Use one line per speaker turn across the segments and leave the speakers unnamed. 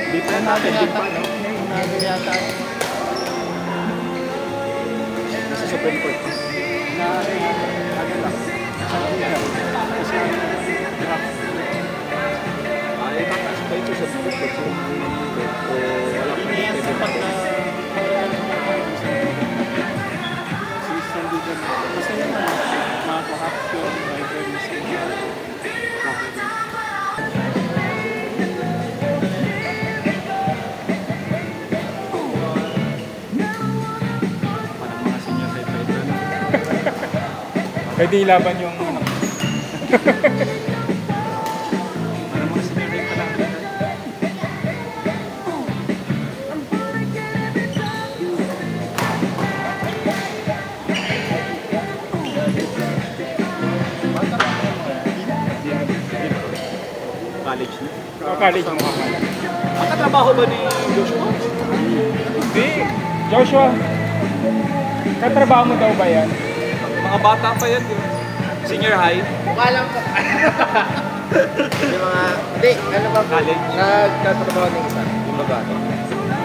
Different natin, di pa, no?
Natin yata.
Nasa Supreme Court. Ay, takas pa ito sa Supreme Court. Wala pa rin.
Gusto naman makaka-capture libraries ko.
Parang mga senior typewriter.
Pwede ilaban yung ano.
Parang mga senior type pa lang. College na.
College mo.
Ang katrabaho ba ni Joshua?
Hindi. Joshua, katrabaho mo daw ba yan?
Mga bata pa yan, di ba? Senior high?
Mukha lang po. Yung mga, hindi, ano ba?
College?
Nagtatrabaho ng isa, yung babae.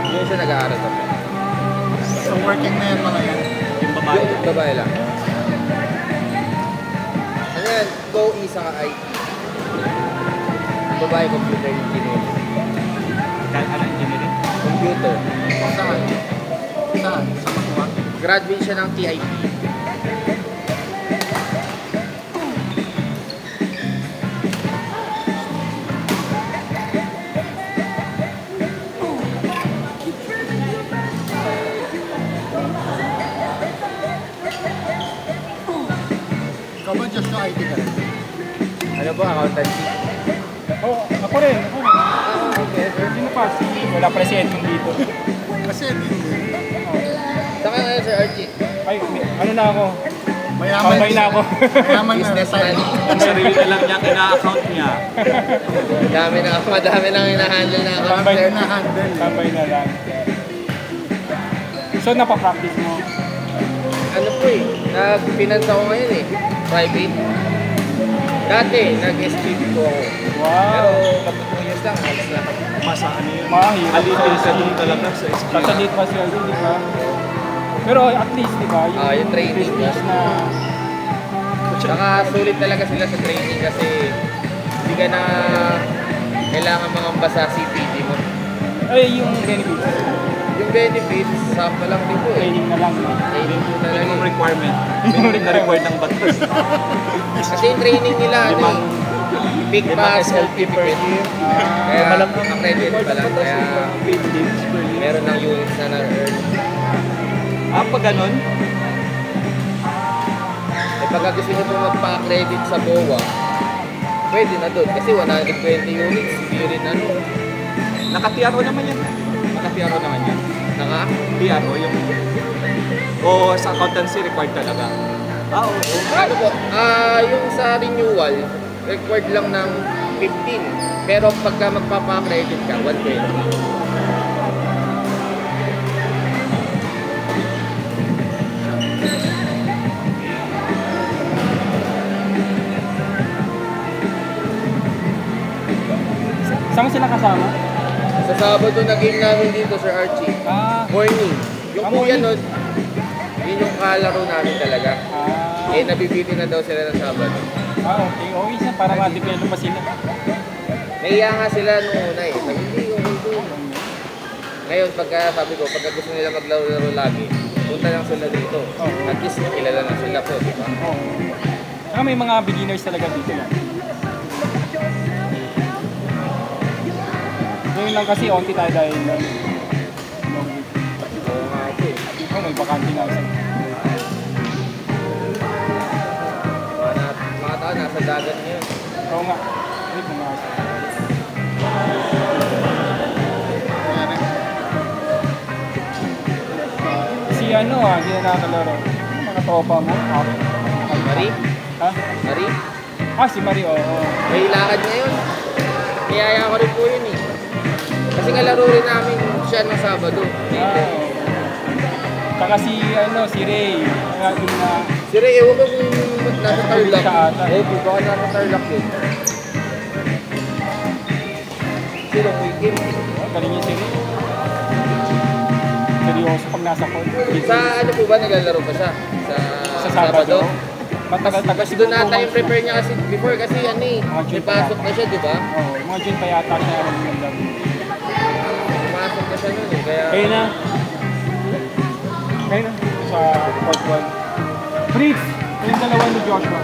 Yun siya nag-aaral pa.
So working na yan mga yan?
Yung babae?
Yung babae lang. Ano yan? Go isa ka IT. Babae, computer engineer.
Ano engineering?
Computer.
Saan? Saan? Sa Matuwa?
Graduate siya ng TIP.
Ikaw ba Joshua IT ka rin?
Ano po? Accountancy.
Oo, ako rin.
Okay, sir.
Sino pa? Wala pala si Edmund dito. Kasi
Saka ngayon, Sir Archie.
ay, ano na ako?
Mayaman
Tambay na ako.
Mayaman na
Businessman.
Ang sarili na lang niya, ina-account niya.
Madami nang hinahandle na account,
Tambay
sir.
na handle.
Tambay na lang. So, napapractice mo?
Ano po eh, nag-finance ako ngayon eh. Private. Dati, nag-SPP po ako. Pero,
Wow!
tapos 2 years lang, alas na ako.
Masa ano yun?
Mahirap.
Alipin sa doon talaga sa SQ.
Kasalit pa siya, di ba? Pero at least, di ba?
Yung training
business na...
Saka sulit talaga sila sa training kasi hindi ka na kailangan mangamba sa CPD mo.
Ay, yung benefits.
Yung benefits, sample lang din po eh.
Training na lang. No?
Training mo na lang
Minimum
eh.
requirement. Minimum na required ng batas.
Kasi yung training nila,
Limang
big pass,
SLP per year.
kaya accredited pa lang. Kaya
paid leaves per year.
meron ng units na na-earn.
Pag ganun,
Eh pagka gusto nyo po magpa-accredit sa BOA, pwede na doon. Kasi 120 units, hindi rin ano.
naka-PRO naman yan. Naka-PRO naman yan.
Naka?
PRO yung... O sa accountancy required talaga. Oo.
Ano po? Yung sa renewal, required lang ng 15. Pero pagka magpapa-accredit ka, 120.
Saan sila kasama?
Sa Sabado na game namin dito, Sir Archie. Morning. Yung kuya nun, yun yung kalaro namin talaga. Eh, nabibiti na daw sila ng Sabado.
Okay. Okay siya. Para ma-develop pa sila.
Naiya nga sila nung una eh. Sabi, hindi, okay doon. Ngayon, sabi ko, pagka gusto nila maglaro lagi, punta lang sila dito. At least, kilala na sila po, di ba?
Saka may mga beginners talaga dito lang. Ngayon lang kasi, onti tayo dahil
Oo nga po eh.
may bakante na isa.
Mga tao, nasa dagat ngayon.
Oo nga. Wait mo nga. Si ano hindi na nakakalaro. Mga tropa mo.
Marie?
Ha?
Marie?
Si Marie, oo.
May lakad ngayon. Niyaya ko rin po yun eh. Kasi kalaro rin namin siya ng Sabado.
Saka si Ray. Yung na...
Si Ray, ewan ko kung nasa Tarlac.
Siya ata.
Oo, baka nasa Tarlac yun. Sinong Wikim?
Galing niya si Rick. Seryoso pag nasa court.
Sa ano po ba naglalaro pa siya?
Sa Sabado. Matagal-tagal
Kasi doon nata yung prepare niya kasi before kasi ano eh,
Mga June
may pasok na siya, di ba?
Oo, mga June pa yata siya mag-laro.
Pumasok na siya nun eh, kaya...
Kaya na. Kaya na. Sa court 1. Fritz, yung dalawa ni Joshua.